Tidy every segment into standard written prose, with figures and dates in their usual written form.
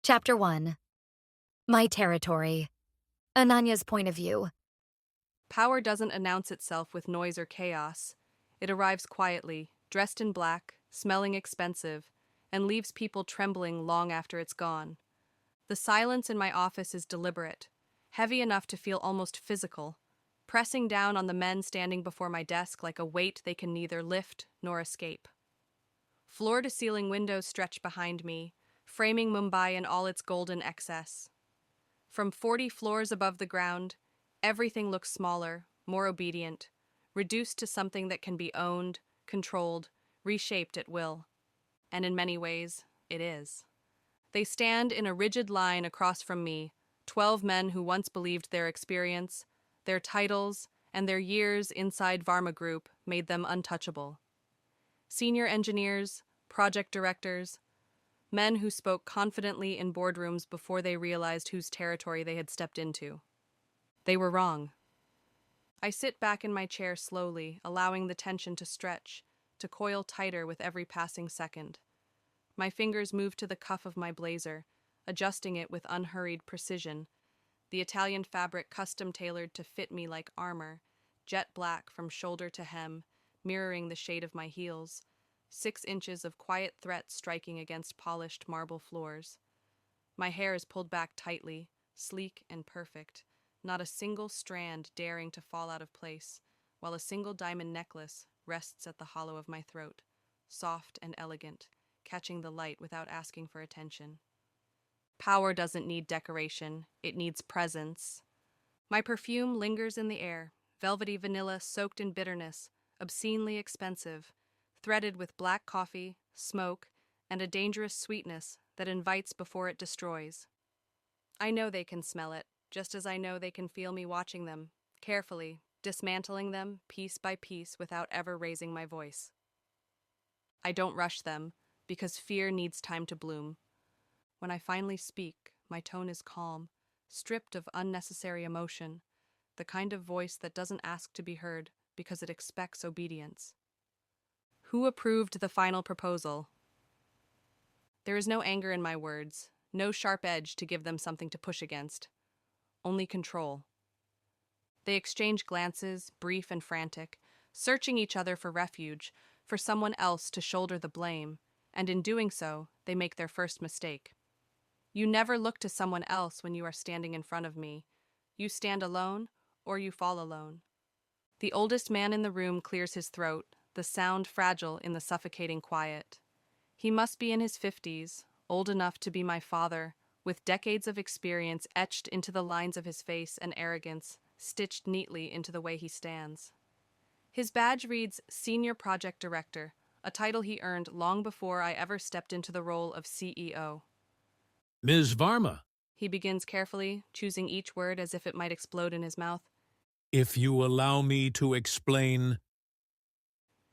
Chapter 1. My Territory. Ananya's Point of View. Power doesn't announce itself with noise or chaos. It arrives quietly, dressed in black, smelling expensive, and leaves people trembling long after it's gone. The silence in my office is deliberate, heavy enough to feel almost physical, pressing down on the men standing before my desk like a weight they can neither lift nor escape. Floor-to-ceiling windows stretch behind me, framing Mumbai in all its golden excess. From 40 floors above the ground, everything looks smaller, more obedient, reduced to something that can be owned, controlled, reshaped at will. And in many ways, it is. They stand in a rigid line across from me, 12 men who once believed their experience, their titles, and their years inside Varma Group made them untouchable. Senior engineers, project directors, men who spoke confidently in boardrooms before they realized whose territory they had stepped into. They were wrong. I sit back in my chair slowly, allowing the tension to stretch, to coil tighter with every passing second. My fingers move to the cuff of my blazer, adjusting it with unhurried precision, the Italian fabric custom-tailored to fit me like armor, jet black from shoulder to hem, mirroring the shade of my heels, 6 inches of quiet threat striking against polished marble floors. My hair is pulled back tightly, sleek and perfect, not a single strand daring to fall out of place, while a single diamond necklace rests at the hollow of my throat, soft and elegant, catching the light without asking for attention. Power doesn't need decoration, it needs presence. My perfume lingers in the air, velvety vanilla soaked in bitterness, obscenely expensive, threaded with black coffee, smoke, and a dangerous sweetness that invites before it destroys. I know they can smell it, just as I know they can feel me watching them, carefully, dismantling them piece by piece without ever raising my voice. I don't rush them, because fear needs time to bloom. When I finally speak, my tone is calm, stripped of unnecessary emotion, the kind of voice that doesn't ask to be heard because it expects obedience. Who approved the final proposal? There is no anger in my words, no sharp edge to give them something to push against. Only control. They exchange glances, brief and frantic, searching each other for refuge, for someone else to shoulder the blame, and in doing so, they make their first mistake. You never look to someone else when you are standing in front of me. You stand alone, or you fall alone. The oldest man in the room clears his throat, the sound fragile in the suffocating quiet. He must be in his 50s, old enough to be my father, with decades of experience etched into the lines of his face and arrogance stitched neatly into the way he stands. His badge reads Senior Project Director, a title he earned long before I ever stepped into the role of CEO. Ms. Varma, He begins carefully, choosing each word as if it might explode in his mouth. if you allow me to explain.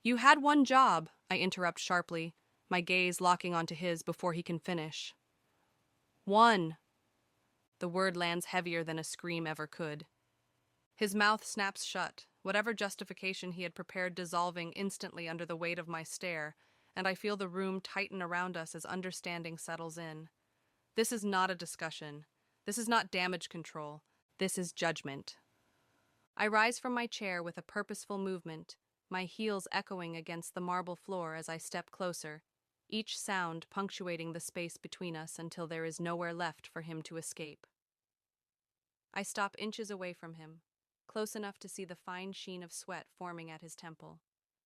You had one job, I interrupt sharply, my gaze locking onto his before he can finish. One. The word lands heavier than a scream ever could. His mouth snaps shut, whatever justification he had prepared dissolving instantly under the weight of my stare, and I feel the room tighten around us as understanding settles in. This is not a discussion. This is not damage control. This is judgment. I rise from my chair with a purposeful movement, my heels echoing against the marble floor as I step closer, each sound punctuating the space between us until there is nowhere left for him to escape. I stop inches away from him, close enough to see the fine sheen of sweat forming at his temple,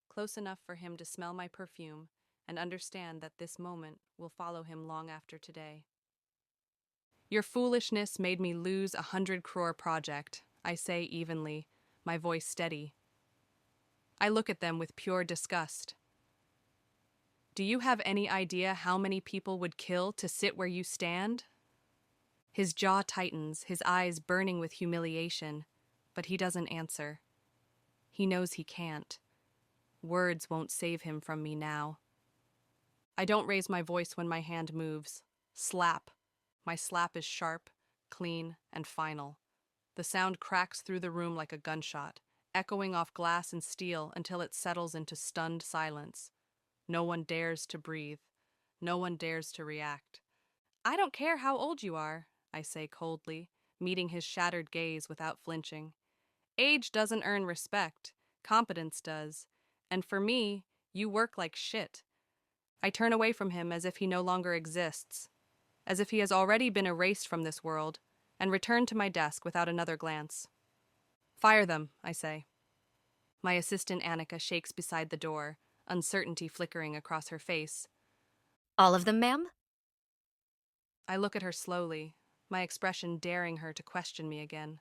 close enough for him to smell my perfume and understand that this moment will follow him long after today. Your foolishness made me lose 100 crore project, I say evenly, my voice steady. I look at them with pure disgust. Do you have any idea how many people would kill to sit where you stand? His jaw tightens, his eyes burning with humiliation, but he doesn't answer. He knows he can't. Words won't save him from me now. I don't raise my voice when my hand moves. Slap. My slap is sharp, clean, and final. The sound cracks through the room like a gunshot, echoing off glass and steel until it settles into stunned silence. No one dares to breathe. No one dares to react. I don't care how old you are, I say coldly, meeting his shattered gaze without flinching. Age doesn't earn respect, competence does. And for me, you work like shit. I turn away from him as if he no longer exists, as if he has already been erased from this world, and return to my desk without another glance. Fire them, I say. My assistant Annika shakes beside the door, uncertainty flickering across her face. All of them, ma'am? I look at her slowly, my expression daring her to question me again.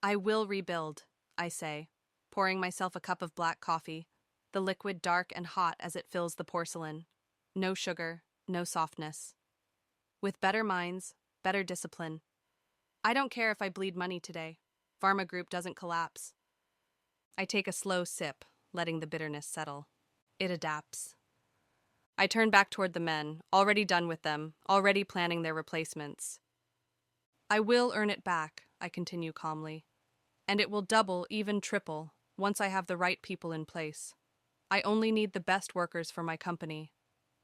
I will rebuild, I say, pouring myself a cup of black coffee, the liquid dark and hot as it fills the porcelain. No sugar, no softness. With better minds, better discipline. I don't care if I bleed money today. Varma Group doesn't collapse. I take a slow sip, letting the bitterness settle. It adapts. I turn back toward the men, already done with them, already planning their replacements. I will earn it back, I continue calmly. And it will double, even triple, once I have the right people in place. I only need the best workers for my company,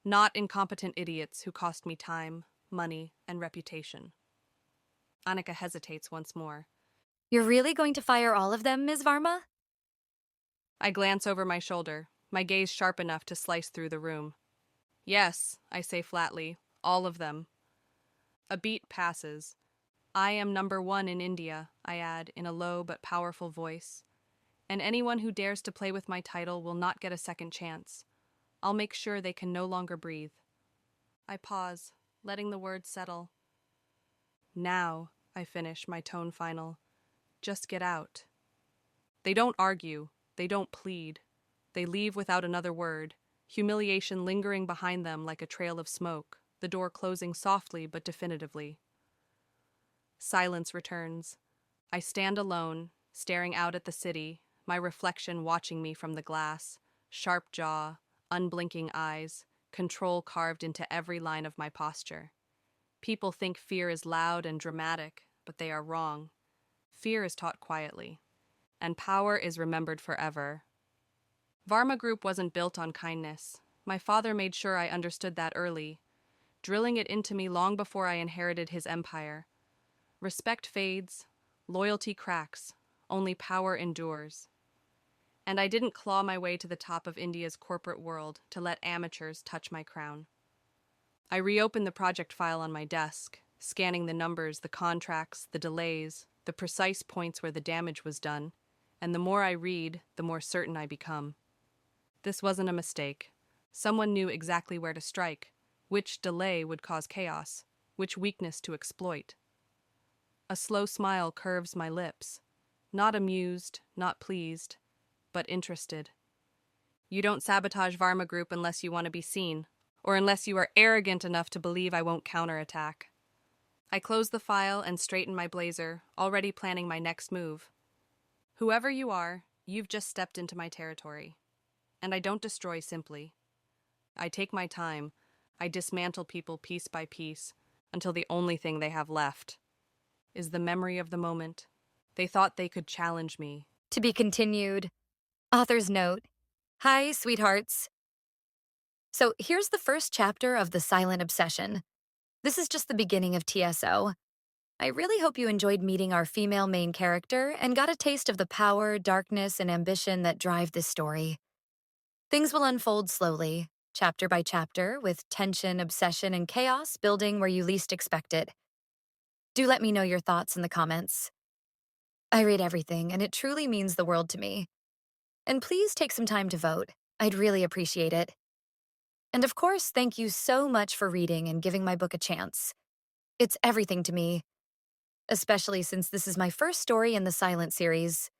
not incompetent idiots who cost me time, money, and reputation. Annika hesitates once more. You're really going to fire all of them, Ms. Varma? I glance over my shoulder, my gaze sharp enough to slice through the room. Yes, I say flatly, all of them. A beat passes. I am #1 in India, I add in a low but powerful voice. And anyone who dares to play with my title will not get a second chance. I'll make sure they can no longer breathe. I pause, letting the words settle. Now, I finish, my tone final. Just get out. They don't argue. They don't plead. They leave without another word, humiliation lingering behind them like a trail of smoke, the door closing softly but definitively. Silence returns. I stand alone, staring out at the city, my reflection watching me from the glass, sharp jaw, unblinking eyes, control carved into every line of my posture. People think fear is loud and dramatic, but they are wrong. Fear is taught quietly, and power is remembered forever. Varma Group wasn't built on kindness. My father made sure I understood that early, drilling it into me long before I inherited his empire. Respect fades, loyalty cracks, only power endures. And I didn't claw my way to the top of India's corporate world to let amateurs touch my crown. I reopened the project file on my desk, scanning the numbers, the contracts, the delays, the precise points where the damage was done, and the more I read, the more certain I become. This wasn't a mistake. Someone knew exactly where to strike, which delay would cause chaos, which weakness to exploit. A slow smile curves my lips, not amused, not pleased, but interested. You don't sabotage Varma Group unless you want to be seen, or unless you are arrogant enough to believe I won't counterattack. I close the file and straighten my blazer, already planning my next move. Whoever you are, you've just stepped into my territory. And I don't destroy simply. I take my time. I dismantle people piece by piece, until the only thing they have left is the memory of the moment. They thought they could challenge me. To be continued. Author's note. Hi, sweethearts. So here's the first chapter of The Silent Obsession. This is just the beginning of TSO. I really hope you enjoyed meeting our female main character and got a taste of the power, darkness, and ambition that drive this story. Things will unfold slowly, chapter by chapter, with tension, obsession, and chaos building where you least expect it. Do let me know your thoughts in the comments. I read everything, and it truly means the world to me. And please take some time to vote. I'd really appreciate it. And of course, thank you so much for reading and giving my book a chance. It's everything to me, especially since this is my first story in the Silent series.